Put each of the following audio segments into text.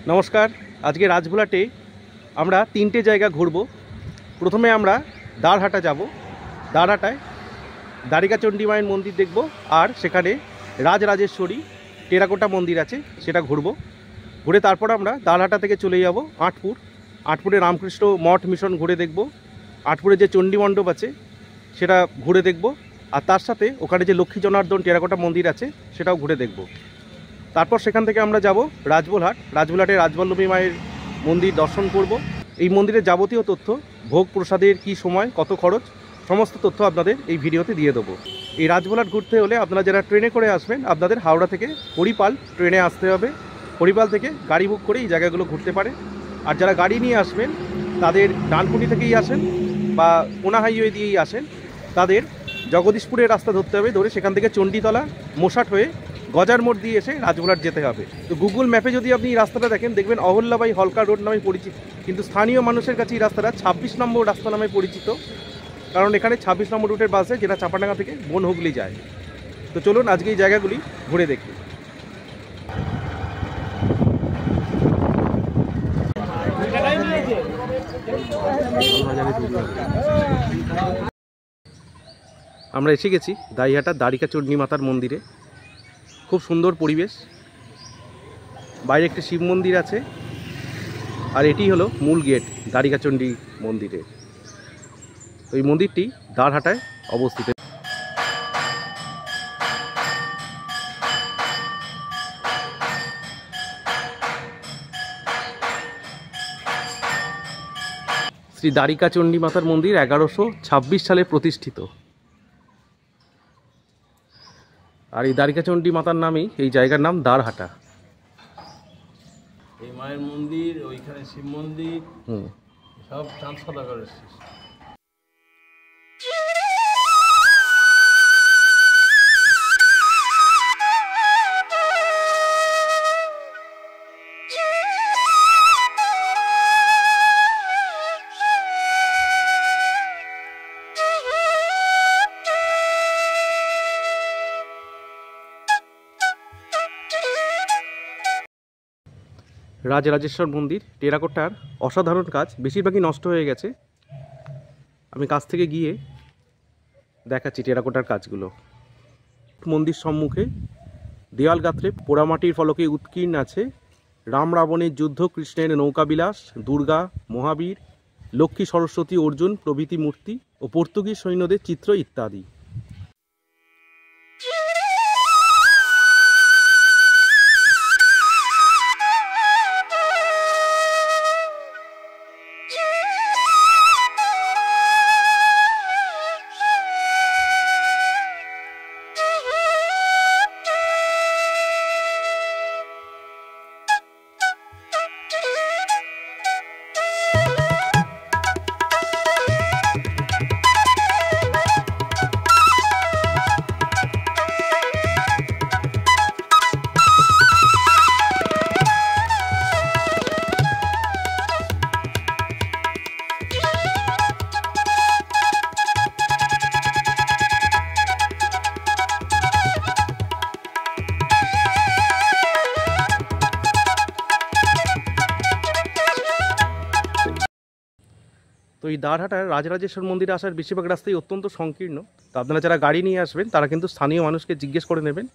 नमस्कार। आज के राजभोलाटे আমরা তিনটে জায়গা ঘুরব। প্রথমে আমরা দারহাটা যাব। দারহাটায় দ্বারিকা চণ্ডী মায়ের মন্দির দেখব আর সেখানে রাজরাজেশ্বরী টেরাকোটা মন্দির আছে সেটা ঘুরব। ঘুরে তারপর আমরা দারহাটা থেকে চলে যাব আটপুর। আটপুরে রামকৃষ্ণ মঠ মিশন ঘুরে দেখব। আটপুরে যে চণ্ডী মণ্ডপ আছে সেটা ঘুরে দেখব আর তার সাথে ওখানে যে লক্ষ্মী জনার্দন টেরাকোটা মন্দির আছে সেটাও ঘুরে দেখব। তারপর সেখান থেকে আমরা যাব রাজভোলহাট। রাজভোলহাটে রাজবল্লভী মায়ের মন্দির দর্শন করব। এই মন্দিরের যাবতীয় তথ্য, ভোগ প্রসাদের কী সময়, কত খরচ, সমস্ত তথ্য আপনাদের এই ভিডিওতে দিয়ে দেবো। এই রাজভোলহাট ঘুরতে হলে আপনারা যারা ট্রেনে করে আসবেন আপনাদের হাওড়া থেকে হরিপাল ট্রেনে আসতে হবে। হরিপাল থেকে গাড়ি বুক করে এই জায়গাগুলো ঘুরতে পারে। আর যারা গাড়ি নিয়ে আসবেন তাদের ডানকুনি থেকেই আসেন বা কোনা হাইওয়ে দিয়েই আসেন, তাদের জগদীশপুরের রাস্তা ধরতে হবে। ধরে সেখান থেকে চণ্ডীতলা মোসাট হয়ে গজার মোড় দিয়ে এসে রাজভোলহাট যেতে হবে। তো গুগল ম্যাপে যদি আপনি এই রাস্তাটা দেখেন দেখবেন অহল্যাবাই হলকার রোড নামে পরিচিত, কিন্তু স্থানীয় মানুষের কাছে এই রাস্তাটা 26 নম্বর রাস্তা নামে পরিচিত, কারণ এখানে 26 নম্বর রুটের বাসে যেটা চাপাডাঙ্গা থেকে বনহুগলি যায়। তো চলুন আজকে এই জায়গাগুলি ঘুরে দেখি। আমরা এসে গেছি দাইহাটা দ্বারিকা চণ্ডী মাতার মন্দিরে। খুব সুন্দর পরিবেশ, বাইরে একটা শিব মন্দির আছে আর এটি হলো মূল গেট দ্বারিকা চণ্ডী মন্দিরের। তো এই মন্দিরটি দারহাটায় অবস্থিত। শ্রী দ্বারিকা চণ্ডী মাতার মন্দির 1126 সালে প্রতিষ্ঠিত। আর এই দ্বারিকা চণ্ডী মাতার নামেই এই জায়গার নাম দারহাটা। এই মায়ের মন্দির, ওইখানে শিব মন্দির, সব চাঁদ সদাগরের সৃষ্টি। রাজরাজেশ্বর মন্দির টেরাকোটার অসাধারণ কাজ, বেশিরভাগই নষ্ট হয়ে গেছে। আমি কাছ থেকে গিয়ে দেখাচ্ছি টেরাকোটার কাজগুলো। মন্দির সম্মুখে দেওয়াল গাত্রে পোড়ামাটির ফলকে উৎকীর্ণ আছে রাম রাবণের যুদ্ধ, কৃষ্ণের নৌকাবিলাস, দুর্গা, মহাবীর, লক্ষ্মী, সরস্বতী, অর্জুন প্রভৃতি মূর্তি ও পর্তুগিজ সৈন্যদের চিত্র ইত্যাদি। তো এই দারহাটার রাজরাজেশ্বর মন্দিরে আসার বেশিরভাগ রাস্তাই অত্যন্ত সংকীর্ণ। তো আপনারা যারা গাড়ি নিয়ে আসবেন তারা কিন্তু স্থানীয় মানুষকে জিজ্ঞেস করে নেবেন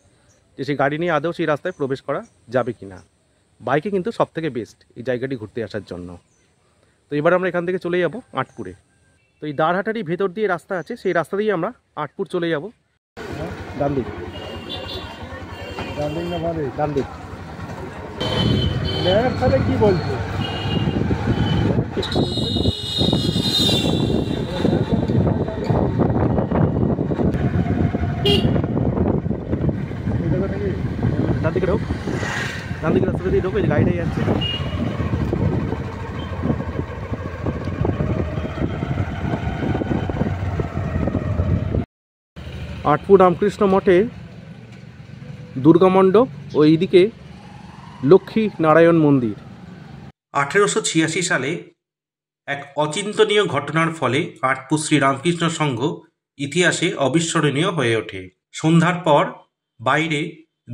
যে সেই গাড়ি নিয়ে আদৌ সেই রাস্তায় প্রবেশ করা যাবে কি না। বাইকে কিন্তু সবথেকে বেস্ট এই জায়গাটি ঘুরতে আসার জন্য। তো এবার আমরা এখান থেকে চলে যাব আটপুরে। তো এই দারহাটারই ভেতর দিয়ে রাস্তা আছে, সেই রাস্তা দিয়ে আমরা আটপুর চলে যাব। ডান দিক, ডান দিক। তাহলে কি বলছো? ডান দিকে ঢোক, ডান দিকে রাস্তা দিয়ে ঢোক, এই গাড়িটাই যাচ্ছে। আটপুর রামকৃষ্ণ মঠে দুর্গা মণ্ডপ ও এইদিকে লক্ষ্মী নারায়ণ মন্দির। 1886 সালে এক অচিন্তনীয় ঘটনার ফলে আটপুর শ্রী রামকৃষ্ণ সংঘ ইতিহাসে অবিস্মরণীয় হয়ে ওঠে। সন্ধ্যার পর বাইরে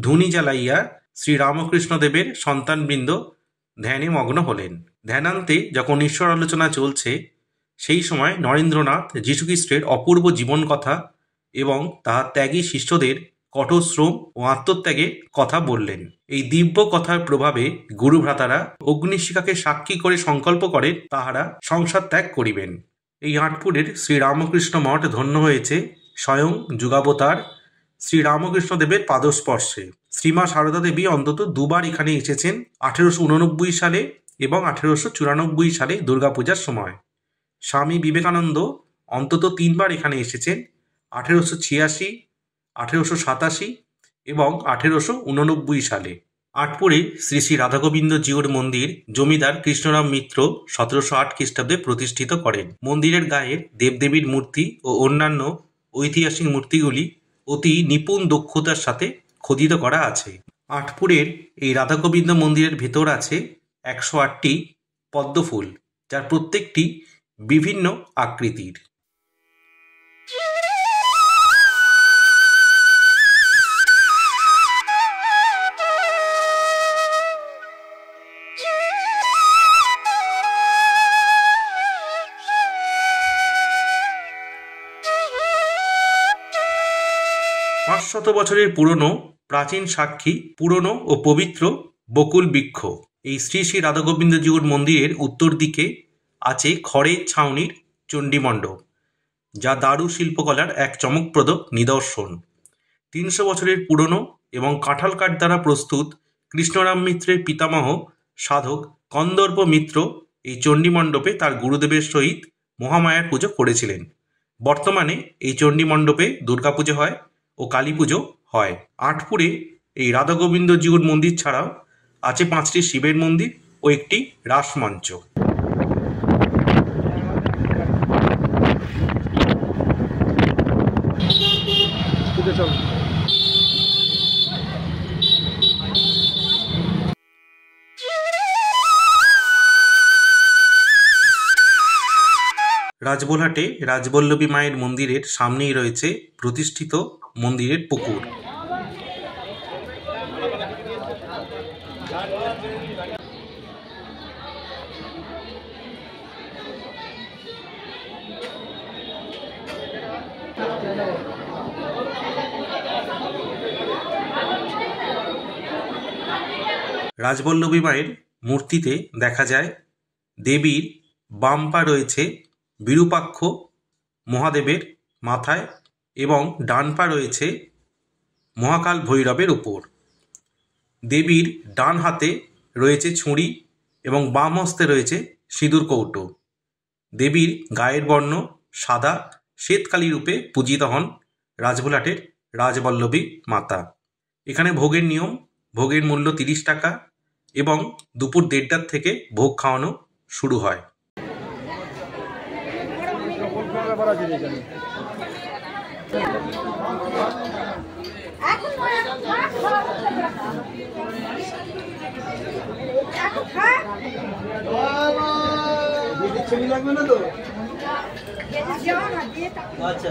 ধুনি জ্বালাইয়া শ্রী রামকৃষ্ণদেবের সন্তানবৃন্দ ধ্যানে মগ্ন হলেন। ধ্যানান্তে যখন ঈশ্বর আলোচনা চলছে সেই সময় নরেন্দ্রনাথ যীশুখ্রিস্টের অপূর্ব জীবন কথা এবং তাহার ত্যাগী শিষ্যদের কঠোর শ্রম ও আত্মত্যাগের কথা বললেন। এই দিব্য কথার প্রভাবে গুরুভ্রাতারা অগ্নিশিখাকে সাক্ষী করে সংকল্প করেন তাহারা সংসার ত্যাগ করিবেন। এই আঁটপুরের শ্রীরামকৃষ্ণ মঠ ধন্য হয়েছে স্বয়ং যুগাবতার শ্রীরামকৃষ্ণদেবের পাদস্পর্শে। শ্রীমা সারদা দেবী অন্তত দুবার এখানে এসেছেন, 1889 সালে এবং 1894 সালে দুর্গাপূজার সময়। স্বামী বিবেকানন্দ অন্তত 3 বার এখানে এসেছেন, 1886, 1887 এবং 1889 সালে। আঁটপুরে শ্রী শ্রী রাধাগোবিন্দ জিউর মন্দির জমিদার কৃষ্ণরাম মিত্র 1708 খ্রিস্টাব্দে প্রতিষ্ঠিত করেন। মন্দিরের গায়ের দেবদেবীর মূর্তি ও অন্যান্য ঐতিহাসিক মূর্তিগুলি অতি নিপুণ দক্ষতার সাথে খোদিত করা আছে। আঁটপুরের এই রাধাগোবিন্দ মন্দিরের ভেতর আছে 108টি পদ্মফুল, যার প্রত্যেকটি বিভিন্ন আকৃতির। পাঁচশত বছরের পুরনো প্রাচীন সাক্ষী পুরনো ও পবিত্র বকুল বৃক্ষ। এই শ্রী শ্রী রাধাগোবিন্দ জিউর মন্দিরের উত্তর দিকে আছে খড়ের ছাউনির চণ্ডীমণ্ডপ, যা দারু শিল্পকলার এক চমকপ্রদ নিদর্শন। 300 বছরের পুরনো এবং কাঁঠাল কাঠ দ্বারা প্রস্তুত কৃষ্ণরাম মিত্রের পিতামহ সাধক কন্দর্প মিত্র এই চণ্ডীমণ্ডপে তার গুরুদেবের সহিত মহামায়ার পুজো করেছিলেন। বর্তমানে এই চণ্ডীমণ্ডপে দুর্গাপুজো হয় ও কালী পুজো হয়। আঁটপুরে এই রাধাগোবিন্দ জিউর মন্দির ছাড়াও আছে 5টি শিবের মন্দির ও একটি রাসমঞ্চ। রাজবোলহাটে রাজবল্লভী মায়ের মন্দিরের সামনেই রয়েছে প্রতিষ্ঠিত মন্দিরের পুকুর। রাজবল্লভী মায়ের মূর্তিতে দেখা যায় দেবীর বাম পা রয়েছে বিরূপাক্ষ মহাদেবের মাথায় এবং ডান পা রয়েছে মহাকাল ভৈরবের উপর। দেবীর ডান হাতে রয়েছে ছুরি এবং বাম হস্তে রয়েছে সিঁদুর কৌটো। দেবীর গায়ের বর্ণ সাদা শ্বেতকালী রূপে পূজিত হন রাজবোলহাটের রাজবল্লভী মাতা। এখানে ভোগের নিয়ম, ভোগের মূল্য 30 টাকা এবং দুপুর 1:30টার থেকে ভোগ খাওয়ানো শুরু হয়। ছবি লাগবে না তো? আচ্ছা